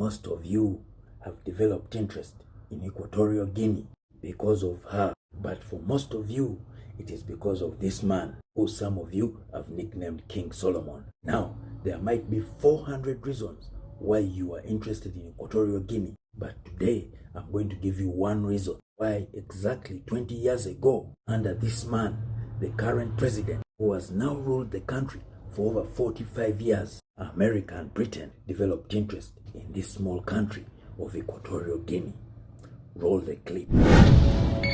most of you have developed interest in Equatorial Guinea because of her, but for most of you, it is because of this man, who some of you have nicknamed King Solomon. Now, there might be 400 reasons why you are interested in Equatorial Guinea, but today I'm going to give you one reason why exactly 20 years ago, under this man, the current president, who has now ruled the country for over 45 years, America and Britain developed interest in this small country of Equatorial Guinea. Roll the clip.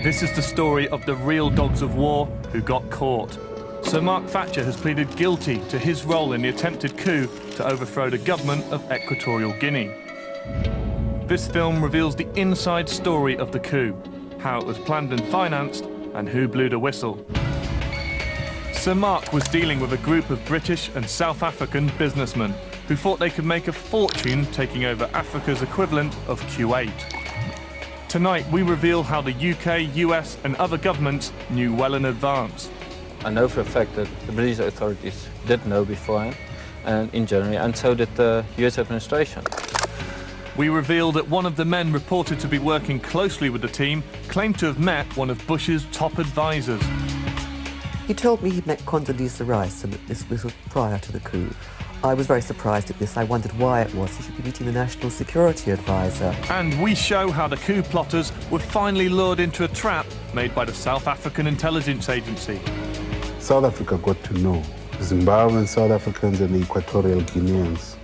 This is the story of the real dogs of war who got caught. Sir Mark Thatcher has pleaded guilty to his role in the attempted coup to overthrow the government of Equatorial Guinea. This film reveals the inside story of the coup, how it was planned and financed, and who blew the whistle. Sir Mark was dealing with a group of British and South African businessmen who thought they could make a fortune taking over Africa's equivalent of Kuwait. Tonight, we reveal how the UK, US and other governments knew well in advance. I know for a fact that the British authorities did know beforehand, and in January, and so did the US administration. We reveal that one of the men reported to be working closely with the team claimed to have met one of Bush's top advisors. He told me he'd met Condoleezza Rice and that this was prior to the coup. I was very surprised at this. I wondered why it was he should be meeting the National Security Advisor. And we show how the coup plotters were finally lured into a trap made by the South African Intelligence Agency. South Africa got to know. Zimbabwean South Africans and the Equatorial Guineans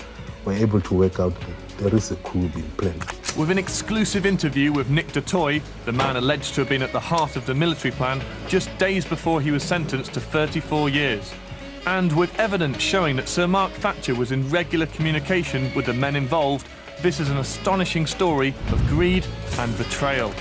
were able to work out that there is a coup being planned. With an exclusive interview with Nick du Toit, the man alleged to have been at the heart of the military plan just days before he was sentenced to 34 years. And with evidence showing that Sir Mark Thatcher was in regular communication with the men involved, this is an astonishing story of greed and betrayal.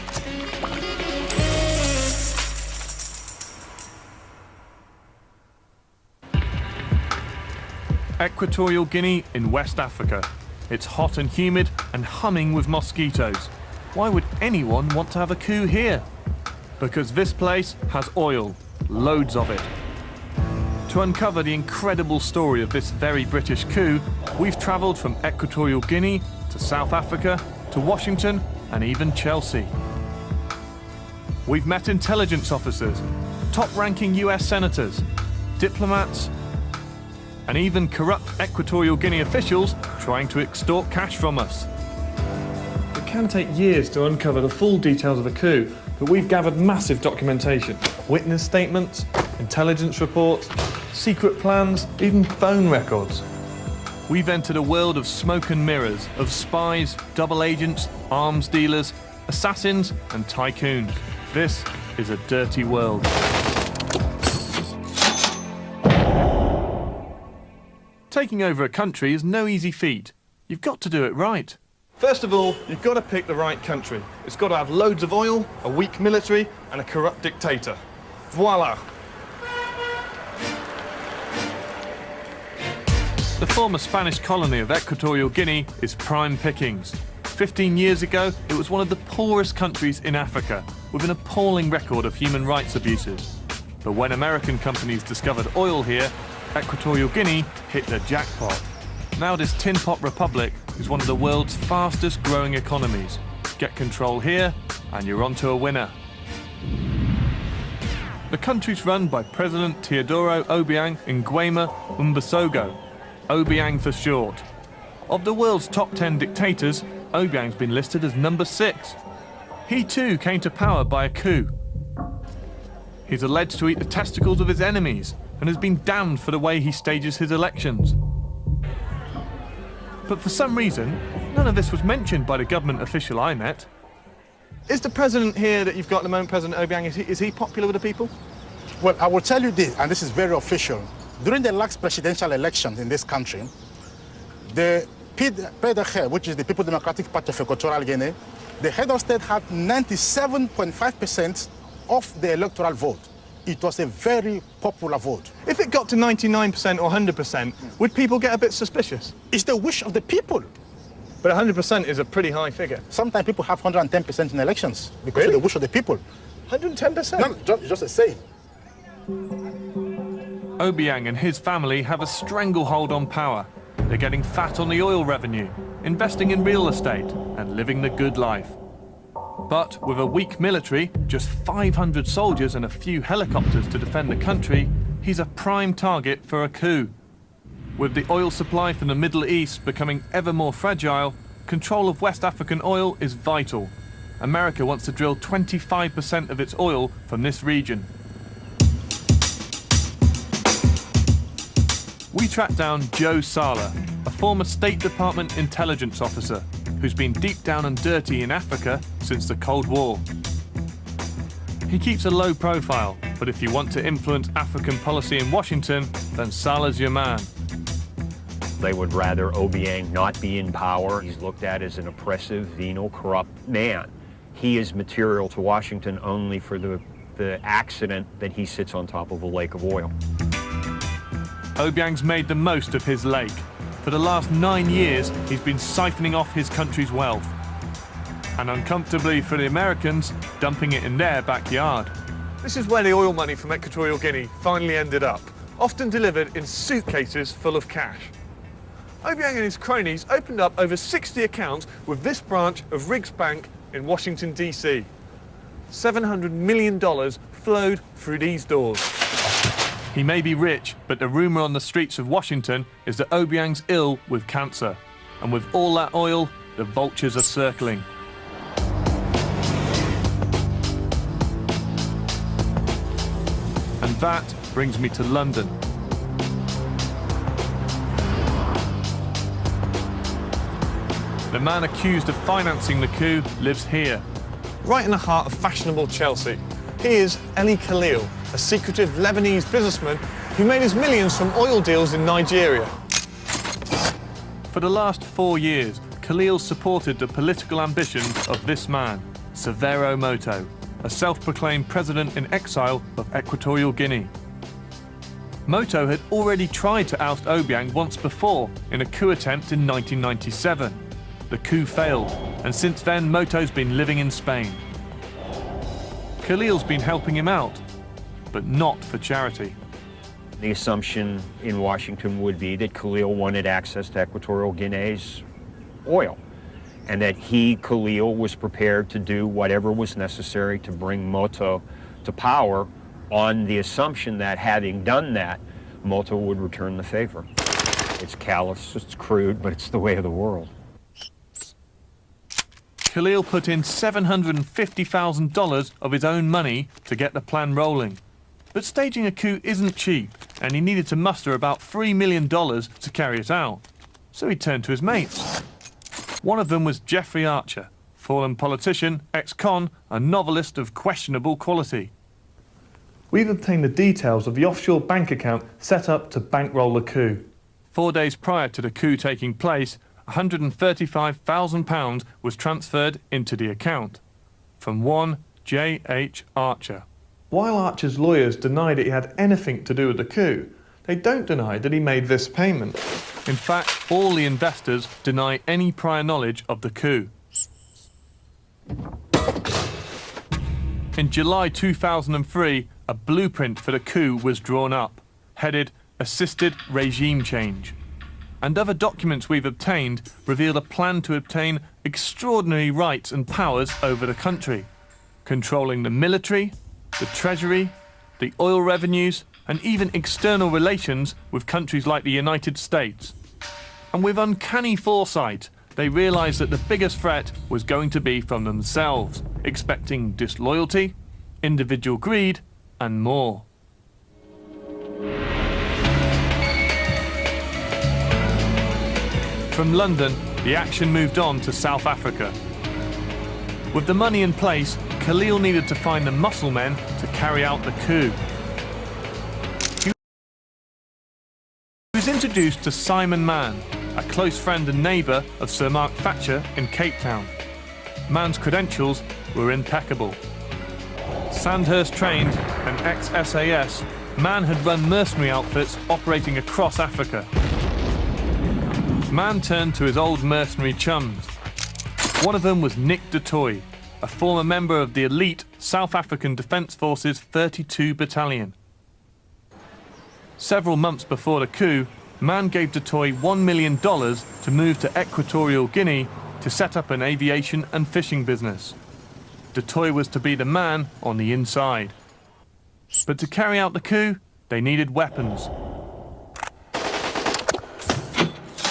Equatorial Guinea in West Africa. It's hot and humid and humming with mosquitoes. Why would anyone want to have a coup here? Because this place has oil, loads of it. To uncover the incredible story of this very British coup, we've travelled from Equatorial Guinea to South Africa to Washington and even Chelsea. We've met intelligence officers, top-ranking US senators, diplomats, and even corrupt Equatorial Guinea officials trying to extort cash from us. It can take years to uncover the full details of a coup, but we've gathered massive documentation. Witness statements, intelligence reports, secret plans, even phone records. We've entered a world of smoke and mirrors, of spies, double agents, arms dealers, assassins and tycoons. This is a dirty world. Taking over a country is no easy feat. You've got to do it right. First of all, you've got to pick the right country. It's got to have loads of oil, a weak military, and a corrupt dictator. Voila! The former Spanish colony of Equatorial Guinea is prime pickings. 15 years ago, it was one of the poorest countries in Africa, with an appalling record of human rights abuses. But when American companies discovered oil here, Equatorial Guinea hit the jackpot. Now this tin pot republic is one of the world's fastest growing economies. Get control here and you're onto a winner. The country's run by President Teodoro Obiang Nguema Mbasogo, Obiang for short. Of the world's top 10 dictators, Obiang's been listed as number 6. He too came to power by a coup. He's alleged to eat the testicles of his enemies and has been damned for the way he stages his elections. But for some reason, none of this was mentioned by the government official I met. Is the president here that you've got at the moment, President Obiang, is he popular with the people? Well, I will tell you this, and this is very official. During the last presidential election in this country, the PDG, which is the People Democratic Party of Equatorial Guinea, the head of state had 97.5% of the electoral vote. It was a very popular vote. If it got to 99% or 100%, would people get a bit suspicious? It's the wish of the people. But 100% is a pretty high figure. Sometimes people have 110% in elections because Really? of the wish of the people. 110%? No, just a saying. Obiang and his family have a stranglehold on power. They're getting fat on the oil revenue, investing in real estate and living the good life. But with a weak military, just 500 soldiers and a few helicopters to defend the country, he's a prime target for a coup. With the oil supply from the Middle East becoming ever more fragile, control of West African oil is vital. America wants to drill 25% of its oil from this region. We tracked down Joe Sala, a former State Department intelligence officer who's been deep down and dirty in Africa since the Cold War. He keeps a low profile, but if you want to influence African policy in Washington, then Sala's your man. They would rather Obiang not be in power. He's looked at as an oppressive, venal, corrupt man. He is material to Washington only for the accident that he sits on top of a lake of oil. Obiang's made the most of his lake. For the last 9 years, he's been siphoning off his country's wealth. And uncomfortably for the Americans, dumping it in their backyard. This is where the oil money from Equatorial Guinea finally ended up, often delivered in suitcases full of cash. Obiang and his cronies opened up over 60 accounts with this branch of Riggs Bank in Washington, D.C. $700 million flowed through these doors. He may be rich, but the rumour on the streets of Washington is that Obiang's ill with cancer. And with all that oil, the vultures are circling. And that brings me to London. The man accused of financing the coup lives here. Right in the heart of fashionable Chelsea, he is Eli Khalil, a secretive Lebanese businessman who made his millions from oil deals in Nigeria. For the last 4 years, Khalil supported the political ambitions of this man, Severo Moto, a self-proclaimed president in exile of Equatorial Guinea. Moto had already tried to oust Obiang once before in a coup attempt in 1997. The coup failed, and since then Moto's been living in Spain. Khalil's been helping him out, but not for charity. The assumption in Washington would be that Khalil wanted access to Equatorial Guinea's oil, and that he, Khalil, was prepared to do whatever was necessary to bring Moto to power on the assumption that, having done that, Moto would return the favor. It's callous, it's crude, but it's the way of the world. Khalil put in $750,000 of his own money to get the plan rolling. But staging a coup isn't cheap, and he needed to muster about $3 million to carry it out. So he turned to his mates. One of them was Jeffrey Archer, fallen politician, ex-con, and novelist of questionable quality. We've obtained the details of the offshore bank account set up to bankroll the coup. 4 days prior to the coup taking place, £135,000 was transferred into the account from one J.H. Archer. While Archer's lawyers deny that he had anything to do with the coup, they don't deny that he made this payment. In fact, all the investors deny any prior knowledge of the coup. In July 2003, a blueprint for the coup was drawn up, headed Assisted Regime Change. And other documents we've obtained reveal a plan to obtain extraordinary rights and powers over the country, controlling the military, the treasury, the oil revenues, and even external relations with countries like the United States. And with uncanny foresight, they realised that the biggest threat was going to be from themselves, expecting disloyalty, individual greed, and more. From London, the action moved on to South Africa. With the money in place, Khalil needed to find the muscle men to carry out the coup. He was introduced to Simon Mann, a close friend and neighbour of Sir Mark Thatcher in Cape Town. Mann's credentials were impeccable. Sandhurst trained and ex-SAS, Mann had run mercenary outfits operating across Africa. Mann turned to his old mercenary chums. One of them was Nick du Toit, a former member of the elite South African Defence Force's 32 Battalion. Several months before the coup, Mann gave Dutoy $1 million to move to Equatorial Guinea to set up an aviation and fishing business. Dutoy was to be the man on the inside. But to carry out the coup, they needed weapons.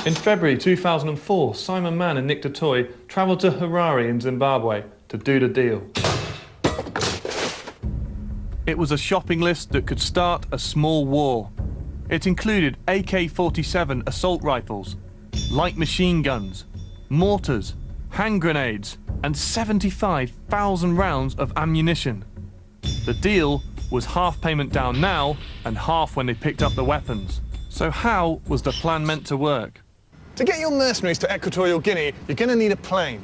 In February 2004, Simon Mann and Nick Dutoy travelled to Harare in Zimbabwe to do the deal. It was a shopping list that could start a small war. It included AK-47 assault rifles, light machine guns, mortars, hand grenades, and 75,000 rounds of ammunition. The deal was half payment down now and half when they picked up the weapons. So how was the plan meant to work? To get your mercenaries to Equatorial Guinea, you're going to need a plane.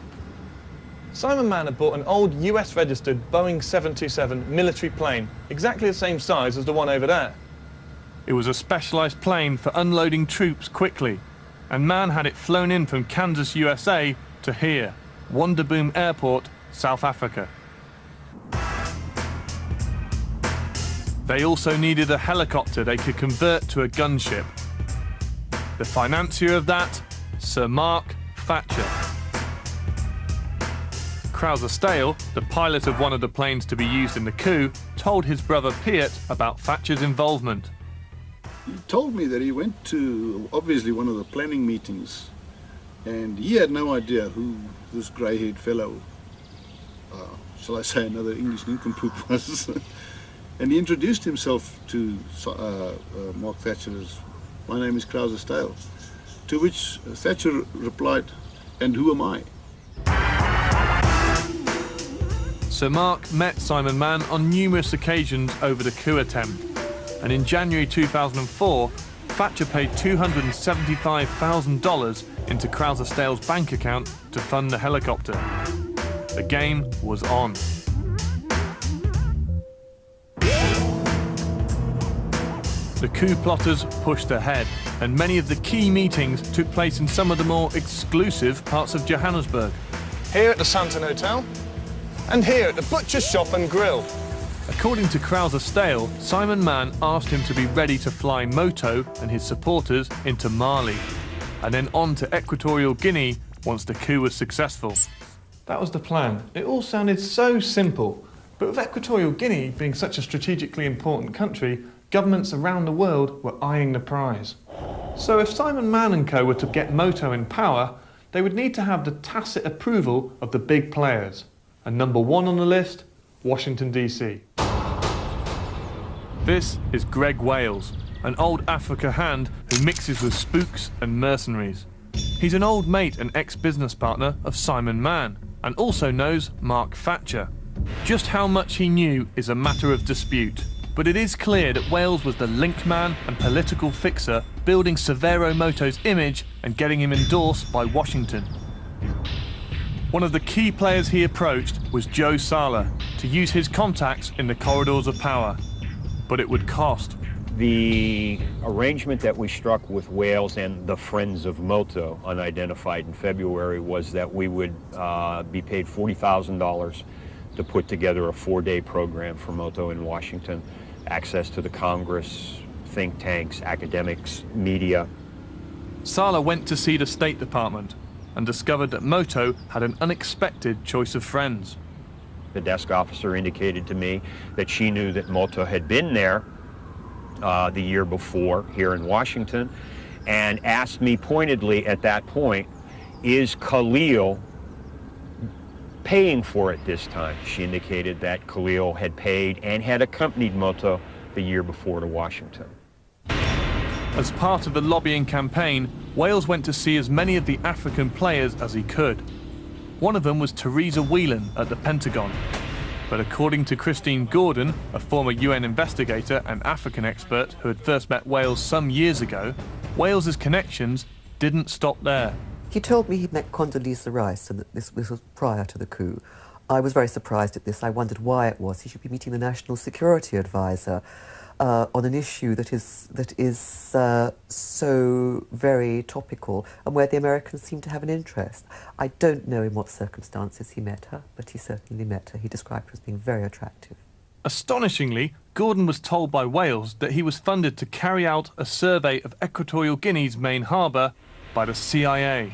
Simon Mann had bought an old US-registered Boeing 727 military plane, exactly the same size as the one over there. It was a specialised plane for unloading troops quickly, and Mann had it flown in from Kansas, USA to here, Wonderboom Airport, South Africa. They also needed a helicopter they could convert to a gunship. The financier of that, Sir Mark Thatcher. Krauser-Stahel, the pilot of one of the planes to be used in the coup, told his brother Piet about Thatcher's involvement. He told me that he went to, obviously, one of the planning meetings, and he had no idea who this grey-haired fellow, shall I say another English nincompoop was. And he introduced himself to Mark Thatcher as, "My name is Krauser-Stahel," to which Thatcher replied, "And who am I?" Sir Mark met Simon Mann on numerous occasions over the coup attempt, and in January 2004, Thatcher paid $275,000 into Krauser-Stahel's bank account to fund the helicopter. The game was on. The coup plotters pushed ahead, and many of the key meetings took place in some of the more exclusive parts of Johannesburg. Here at the Santon Hotel, and here at the Butcher's Shop and Grill. According to Krauser-Stahel, Simon Mann asked him to be ready to fly Moto and his supporters into Mali, and then on to Equatorial Guinea once the coup was successful. That was the plan. It all sounded so simple, but with Equatorial Guinea being such a strategically important country, governments around the world were eyeing the prize. So if Simon Mann and co were to get Moto in power, they would need to have the tacit approval of the big players. And number one on the list, Washington, D.C. This is Greg Wales, an old Africa hand who mixes with spooks and mercenaries. He's an old mate and ex-business partner of Simon Mann, and also knows Mark Thatcher. Just how much he knew is a matter of dispute, but it is clear that Wales was the link man and political fixer, building Severo Moto's image and getting him endorsed by Washington. One of the key players he approached was Joe Sala to use his contacts in the corridors of power, but it would cost. The arrangement that we struck with Wales and the Friends of Moto, unidentified, in February was that we would be paid $40,000 to put together a 4-day program for Moto in Washington, access to the Congress, think tanks, academics, media. Sala went to see the State Department and discovered that Moto had an unexpected choice of friends. The desk officer indicated to me that she knew that Moto had been there the year before here in Washington, and asked me pointedly at that point, is Khalil paying for it this time? She indicated that Khalil had paid and had accompanied Moto the year before to Washington. As part of the lobbying campaign, Wales went to see as many of the African players as he could. One of them was Theresa Whelan at the Pentagon. But according to Christine Gordon, a former UN investigator and African expert who had first met Wales some years ago, Wales's connections didn't stop there. He told me he'd met Condoleezza Rice and that this was prior to the coup. I was very surprised at this. I wondered why it was. He should be meeting the National Security Advisor on an issue that is so very topical and where the Americans seem to have an interest. I don't know in what circumstances he met her, but he certainly met her. He described her as being very attractive. Astonishingly, Gordon was told by Wales that he was funded to carry out a survey of Equatorial Guinea's main harbour by the CIA,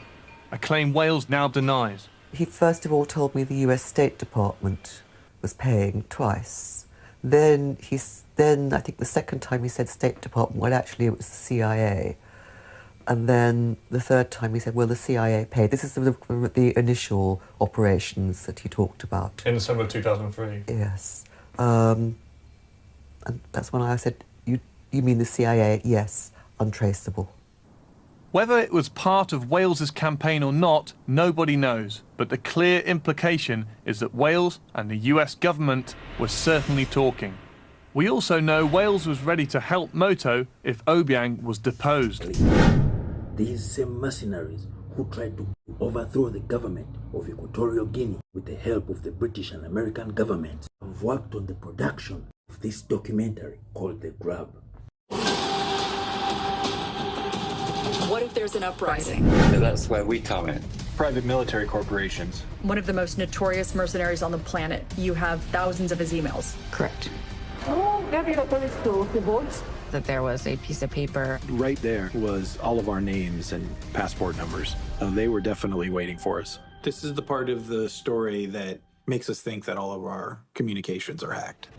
a claim Wales now denies. He first of all told me the US State Department was paying twice. Then I think the second time he said State Department, well actually it was the CIA. And then the third time he said, well, the CIA paid. This is the initial operations that he talked about. In the summer of 2003? Yes. And that's when I said, you mean the CIA? Yes, untraceable. Whether it was part of Wales's campaign or not, nobody knows. But the clear implication is that Wales and the US government were certainly talking. We also know Wales was ready to help Moto if Obiang was deposed. These same mercenaries who tried to overthrow the government of Equatorial Guinea with the help of the British and American governments have worked on the production of this documentary called The Grab. What if there's an uprising? So that's where we come in. Private military corporations. One of the most notorious mercenaries on the planet. You have thousands of his emails. Correct. That there was a piece of paper. Right there was all of our names and passport numbers. They were definitely waiting for us. This is the part of the story that makes us think that all of our communications are hacked.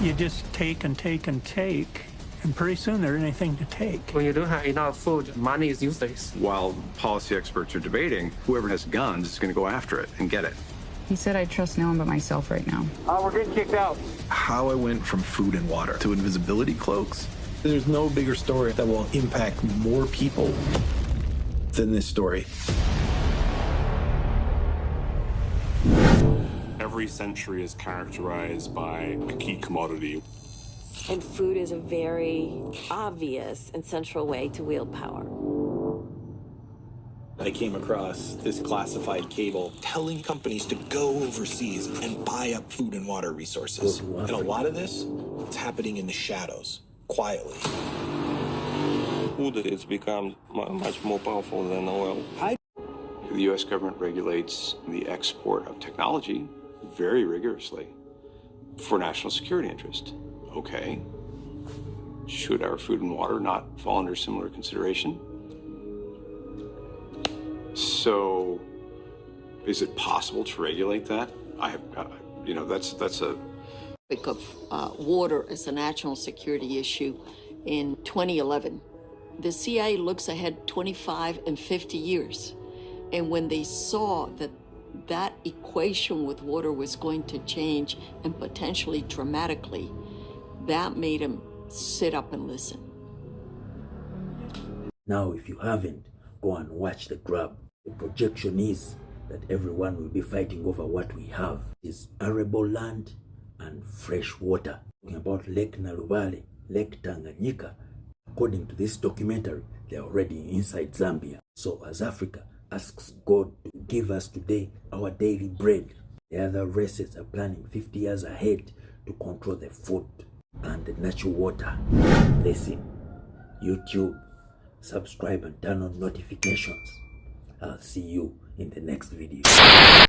You just take and take and take, and pretty soon there isn't anything to take. When you don't have enough food, money is useless. While policy experts are debating, whoever has guns is going to go after it and get it. He said I trust no one but myself right now. We're getting kicked out. How I went from food and water to invisibility cloaks. There's no bigger story that will impact more people than this story. Every century is characterized by a key commodity. And food is a very obvious and central way to wield power. I came across this classified cable telling companies to go overseas and buy up food and water resources. And a lot of this is happening in the shadows, quietly. Food has become much more powerful than oil. The U.S. government regulates the export of technology very rigorously for national security interest. Okay. Should our food and water not fall under similar consideration? So, is it possible to regulate that? That's a... Of water as a national security issue in 2011. The CIA looks ahead 25 and 50 years. And when they saw that that equation with water was going to change and potentially dramatically, that made them sit up and listen. Now, if you haven't, go and watch The Grab. The projection is that everyone will be fighting over what we have. Is arable land and fresh water. Talking about Lake Nalubale, Lake Tanganyika. According to this documentary, they're already inside Zambia. So as Africa asks God to give us today our daily bread, the other races are planning 50 years ahead to control the food and the natural water. Listen, YouTube, subscribe and turn on notifications. I'll see you in the next video.